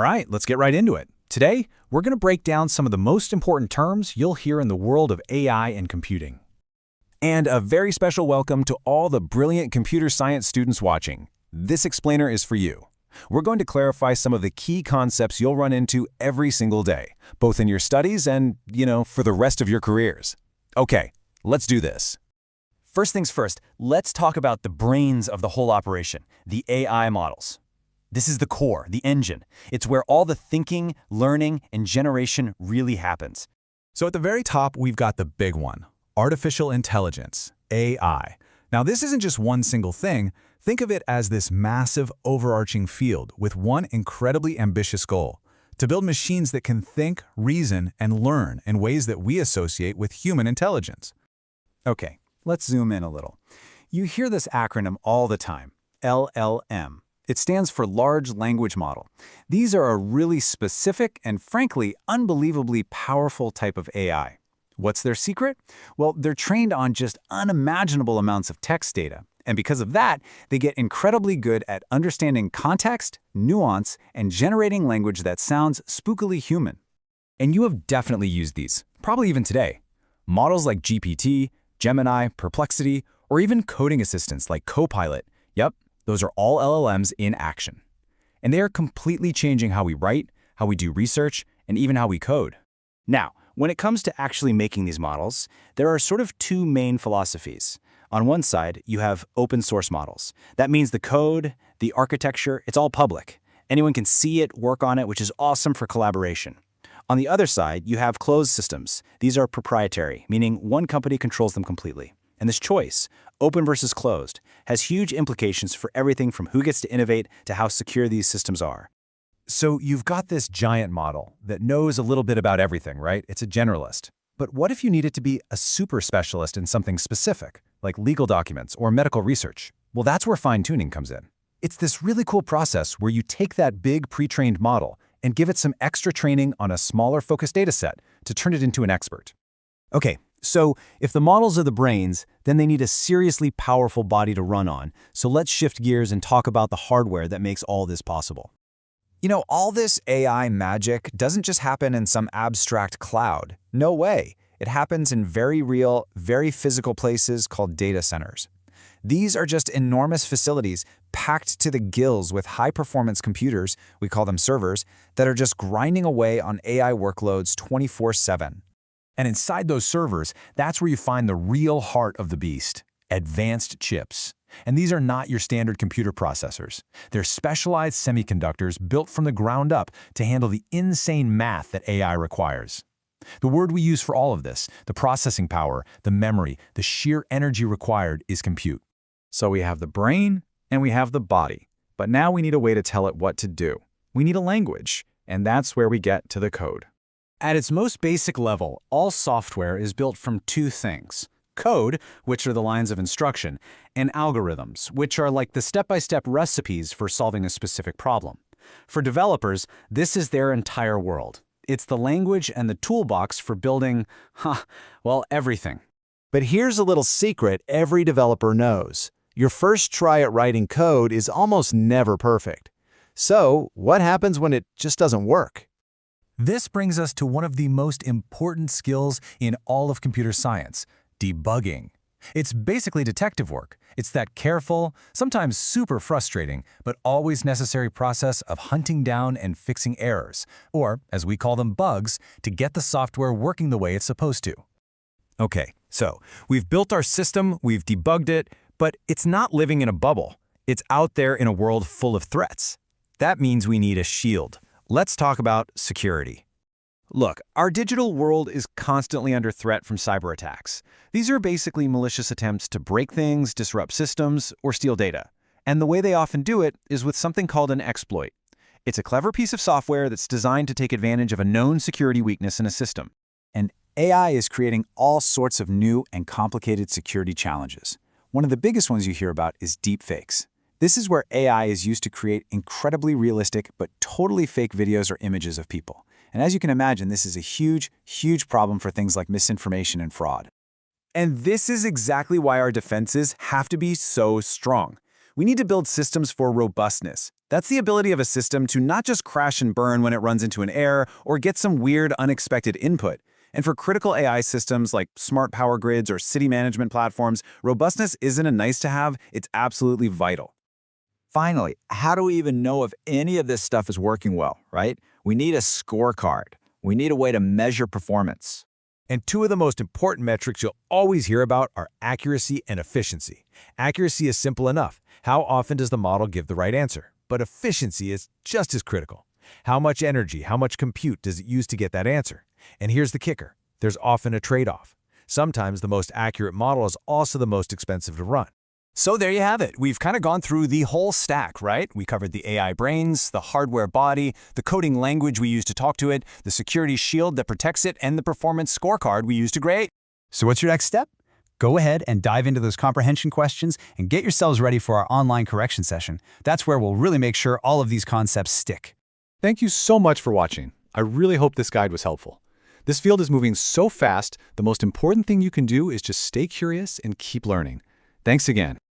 right, let's get right into it. Today, we're going to break down some of the most important terms you'll hear in the world of AI and computing. And a very special welcome to all the brilliant computer science students watching. This explainer is for you. We're going to clarify some of the key concepts you'll run into every single day, both in your studies and, for the rest of your careers. Okay, let's do this. First things first, let's talk about the brains of the whole operation, the AI models. This is the core, the engine. It's where all the thinking, learning, and generation really happens. So at the very top, we've got the big one, artificial intelligence, AI. Now, this isn't just one single thing. Think of it as this massive overarching field with one incredibly ambitious goal: to build machines that can think, reason, and learn in ways that we associate with human intelligence. Okay, let's zoom in a little. You hear this acronym all the time, LLM. It stands for Large Language Model. These are a really specific and, frankly, unbelievably powerful type of AI. What's their secret? Well, they're trained on just unimaginable amounts of text data. And because of that, they get incredibly good at understanding context, nuance, and generating language that sounds spookily human. And you have definitely used these, probably even today. Models like GPT, Gemini, Perplexity, or even coding assistants like Copilot. Yep, those are all LLMs in action. And they are completely changing how we write, how we do research, and even how we code. Now, when it comes to actually making these models, there are sort of two main philosophies. On one side, you have open source models. That means the code, the architecture, it's all public. Anyone can see it, work on it, which is awesome for collaboration. On the other side, you have closed systems. These are proprietary, meaning one company controls them completely. And this choice, open versus closed, has huge implications for everything from who gets to innovate to how secure these systems are. So you've got this giant model that knows a little bit about everything, right? It's a generalist. But what if you need it to be a super specialist in something specific, like legal documents or medical research? Well, that's where fine-tuning comes in. It's this really cool process where you take that big pre-trained model and give it some extra training on a smaller focused dataset to turn it into an expert. Okay, so if the models are the brains, then they need a seriously powerful body to run on. So let's shift gears and talk about the hardware that makes all this possible. All this AI magic doesn't just happen in some abstract cloud. No way. It happens in very real, very physical places called data centers. These are just enormous facilities packed to the gills with high-performance computers, we call them servers, that are just grinding away on AI workloads 24/7. And inside those servers, that's where you find the real heart of the beast, advanced chips. And these are not your standard computer processors. They're specialized semiconductors built from the ground up to handle the insane math that AI requires. The word we use for all of this, the processing power, the memory, the sheer energy required, is compute. So we have the brain and we have the body. But now we need a way to tell it what to do. We need a language, and that's where we get to the code. At its most basic level, all software is built from two things: code, which are the lines of instruction, and algorithms, which are like the step-by-step recipes for solving a specific problem. For developers, this is their entire world. It's the language and the toolbox for building, everything. But here's a little secret every developer knows. Your first try at writing code is almost never perfect. So, what happens when it just doesn't work? This brings us to one of the most important skills in all of computer science: debugging. It's basically detective work. It's that careful, sometimes super frustrating, but always necessary process of hunting down and fixing errors, or, as we call them, bugs, to get the software working the way it's supposed to. Okay, so we've built our system, we've debugged it, but it's not living in a bubble. It's out there in a world full of threats. That means we need a shield. Let's talk about security. Look, our digital world is constantly under threat from cyber attacks. These are basically malicious attempts to break things, disrupt systems, or steal data. And the way they often do it is with something called an exploit. It's a clever piece of software that's designed to take advantage of a known security weakness in a system. And AI is creating all sorts of new and complicated security challenges. One of the biggest ones you hear about is deepfakes. This is where AI is used to create incredibly realistic but totally fake videos or images of people. And as you can imagine, this is a huge, huge problem for things like misinformation and fraud. And this is exactly why our defenses have to be so strong. We need to build systems for robustness. That's the ability of a system to not just crash and burn when it runs into an error or get some weird, unexpected input. And for critical AI systems like smart power grids or city management platforms, robustness isn't a nice-to-have, it's absolutely vital. Finally, how do we even know if any of this stuff is working well, right? We need a scorecard. We need a way to measure performance. And two of the most important metrics you'll always hear about are accuracy and efficiency. Accuracy is simple enough. How often does the model give the right answer? But efficiency is just as critical. How much energy, how much compute does it use to get that answer? And here's the kicker. There's often a trade-off. Sometimes the most accurate model is also the most expensive to run. So there you have it. We've kind of gone through the whole stack, right? We covered the AI brains, the hardware body, the coding language we use to talk to it, the security shield that protects it, and the performance scorecard we use to grade. So what's your next step? Go ahead and dive into those comprehension questions and get yourselves ready for our online correction session. That's where we'll really make sure all of these concepts stick. Thank you so much for watching. I really hope this guide was helpful. This field is moving so fast, the most important thing you can do is just stay curious and keep learning. Thanks again.